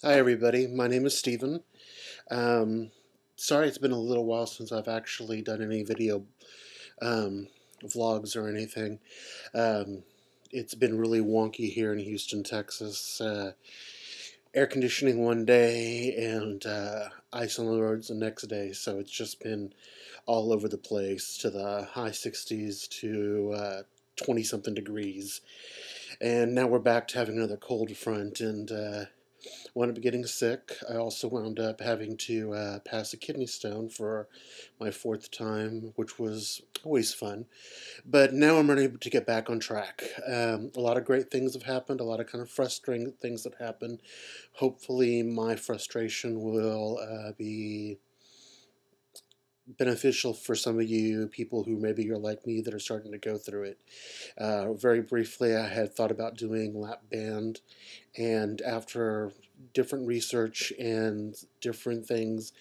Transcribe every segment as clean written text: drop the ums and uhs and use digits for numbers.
Hi everybody, my name is Steven. Um, Sorry it's been a little while since I've actually done any video um, vlogs or anything. Um, it's been really wonky here in Houston, Texas. Air conditioning one day and ice on the roads the next day, so it's just been all over the place to the high 60s to 20 something degrees. And now we're back to having another cold front and wound up getting sick. I also wound up having to pass a kidney stone for my fourth time, which was always fun. But now I'm ready to get back on track. A lot of great things have happened, a lot of kind of frustrating things that happen. Hopefully, my frustration will be beneficial for some of you people who maybe you're like me that are starting to go through it. Very briefly, I had thought about doing LapBand, and after different research and different things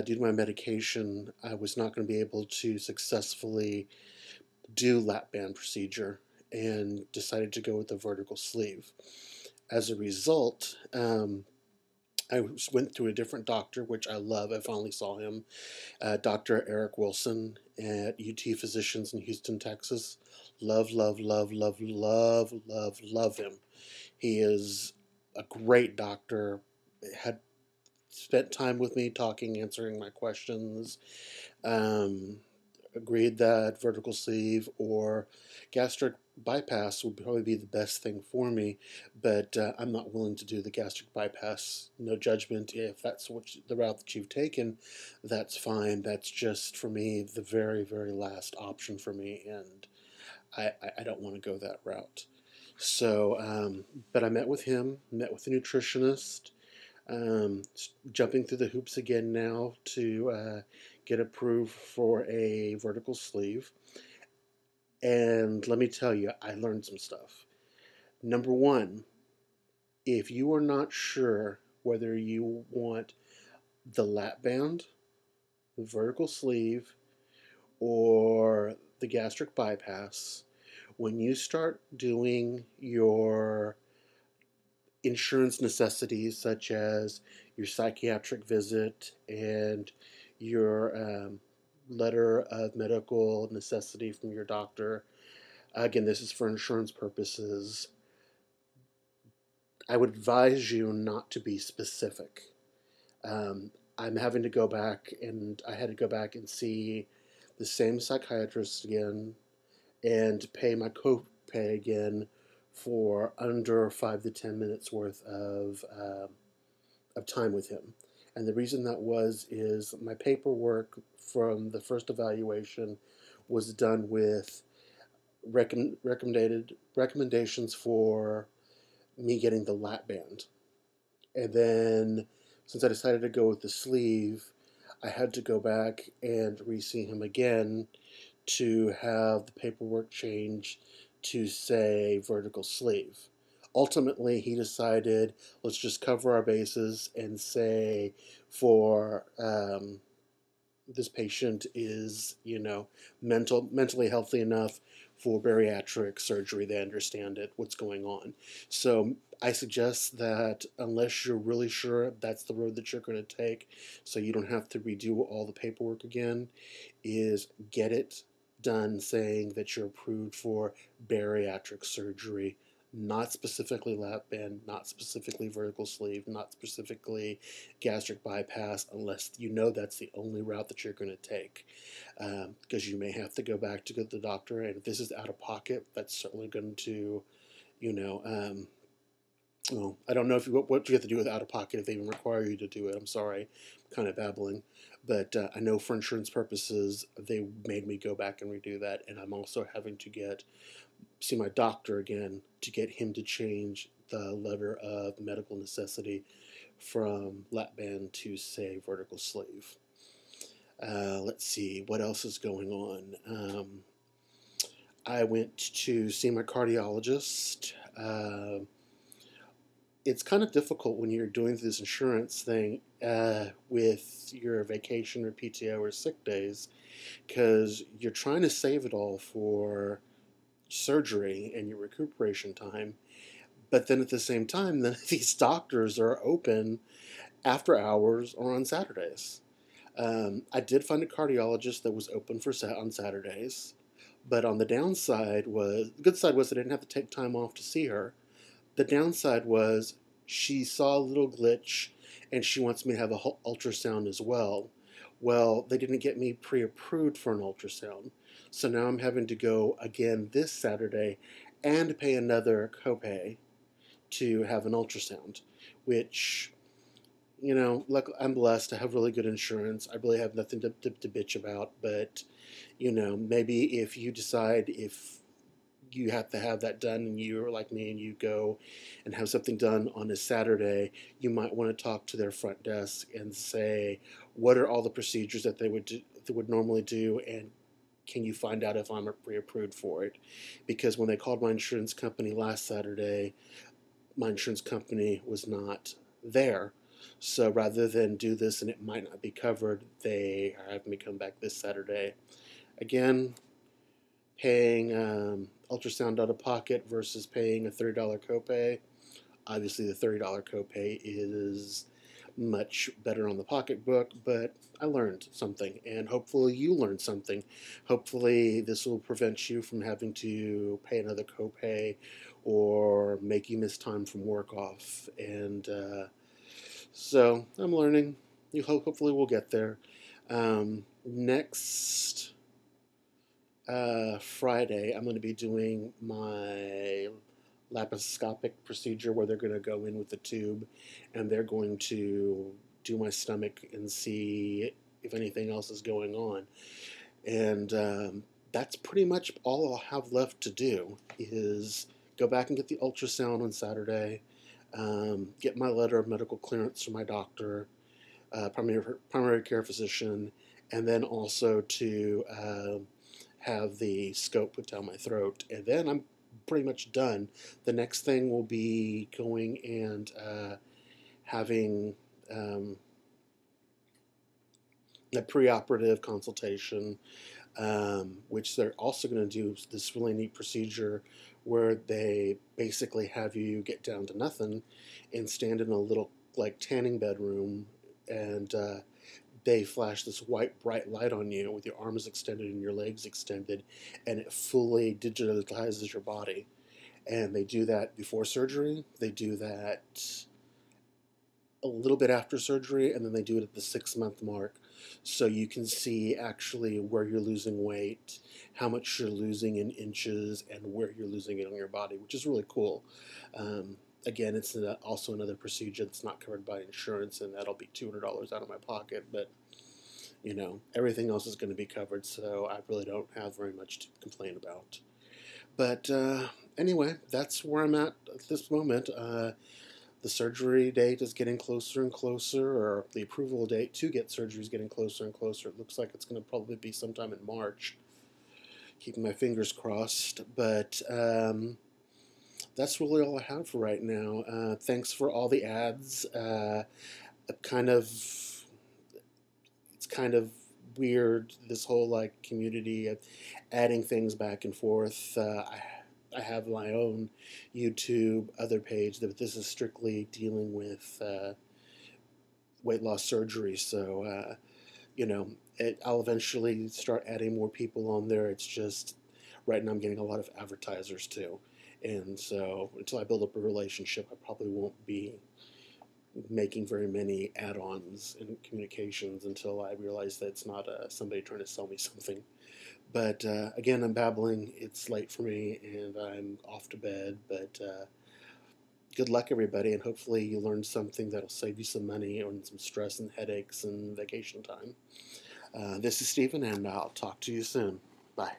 due to my medication, I was not going to be able to successfully do LapBand procedure and decided to go with the vertical sleeve. As a result, I went to a different doctor, which I love. I finally saw him, Dr. Eric Wilson at UT Physicians in Houston, Texas. Love, love, love, love, love, love, love him. He is a great doctor. Had spent time with me talking, answering my questions. Um, Agreed that vertical sleeve or gastric bypass would probably be the best thing for me, but I'm not willing to do the gastric bypass. No judgment. If that's the route that you've taken, that's fine. That's just for me the very, very last option for me, and I don't want to go that route. So, but I met with him, met with the nutritionist, um, jumping through the hoops again now to get approved for a vertical sleeve. And let me tell you, I learned some stuff. Number one, if you are not sure whether you want the lap band, the vertical sleeve, or the gastric bypass, when you start doing your insurance necessities such as your psychiatric visit and your letter of medical necessity from your doctor. Again, this is for insurance purposes. I would advise you not to be specific. I'm having to go back, and I had to go back and see the same psychiatrist again and pay my copay again for under 5 to 10 minutes worth of time with him. And the reason that is my paperwork from the first evaluation was done with recommended recommendations for me getting the lap band. And then since I decided to go with the sleeve, I had to go back and re-see him again to have the paperwork changed to say vertical sleeve. Ultimately, he decided let's just cover our bases and say for this patient is mentally healthy enough for bariatric surgery. They understand it, what's going on. So I suggest that unless you're really sure that's the road that you're going to take, so you don't have to redo all the paperwork again, is get it done saying that you're approved for bariatric surgery, not specifically lap band, not specifically vertical sleeve, not specifically gastric bypass, unless you know that's the only route that you're going to take. Because you may have to go back to the doctor, and if this is out of pocket, that's certainly going to, you know, well, I don't know what you have to do with out of pocket if they even require you to do it. I'm sorry, I'm kind of babbling. But I know for insurance purposes, they made me go back and redo that. And I'm also having to see my doctor again to get him to change the letter of medical necessity from lap band to, say, vertical sleeve. Let's see, what else is going on? I went to see my cardiologist. It's kind of difficult when you're doing this insurance thing with your vacation or PTO or sick days because you're trying to save it all for surgery and your recuperation time, But then at the same time, then these doctors are open after hours or on Saturdays. I did find a cardiologist that was open on Saturdays, but on the downside was the good side was I didn't have to take time off to see her. The downside was she saw a little glitch, and she wants me to have a ultrasound as well. Well, they didn't get me pre-approved for an ultrasound, so now I'm having to go again this Saturday and pay another copay to have an ultrasound, which, look, I'm blessed. I have really good insurance. I really have nothing to bitch about. But, maybe if you decide if you have to have that done and you're like me and you go and have something done on a Saturday, you might want to talk to their front desk and say, what are all the procedures that they would normally do, and can you find out if I'm pre-approved for it? Because when they called my insurance company last Saturday, my insurance company was not there. So rather than do this and it might not be covered, they are having me come back this Saturday. Again, paying ultrasound out of pocket versus paying a $30 copay. Obviously, the $30 copay is much better on the pocketbook, but I learned something, and hopefully you learned something. Hopefully this will prevent you from having to pay another copay or make you miss time from work off. And so I'm learning. Hopefully we'll get there. Next Friday, I'm going to be doing my laparoscopic procedure where they're going to go in with the tube and they're going to do my stomach and see if anything else is going on. And that's pretty much all I'll have left to do is go back and get the ultrasound on Saturday, get my letter of medical clearance from my doctor, primary care physician, and then also to have the scope put down my throat. And then I'm pretty much done. The next thing will be going and having a preoperative consultation, which they're also going to do this really neat procedure where they basically have you get down to nothing and stand in a little like tanning bedroom, and they flash this white bright light on you with your arms extended and your legs extended, and it fully digitalizes your body. And they do that before surgery, they do that a little bit after surgery, and then they do it at the 6-month mark. So you can see actually where you're losing weight, how much you're losing in inches, and where you're losing it on your body, which is really cool. Again, it's also another procedure that's not covered by insurance, and that'll be $200 out of my pocket. But, everything else is going to be covered, so I really don't have very much to complain about. But anyway, that's where I'm at this moment. The surgery date is getting closer and closer, or the approval date to get surgery is getting closer and closer. It looks like it's going to probably be sometime in March. Keeping my fingers crossed. But that's really all I have for right now. Thanks for all the ads. It's kind of weird, this whole like community of adding things back and forth. I have my own YouTube other page, but this is strictly dealing with weight loss surgery. So, I'll eventually start adding more people on there. It's just right now I'm getting a lot of advertisers too. And so until I build up a relationship, I probably won't be making very many add-ons and communications until I realize that it's not somebody trying to sell me something. But again, I'm babbling. It's late for me, and I'm off to bed. But good luck, everybody, and hopefully you learned something that'll save you some money and some stress and headaches and vacation time. This is Stephen, and I'll talk to you soon. Bye.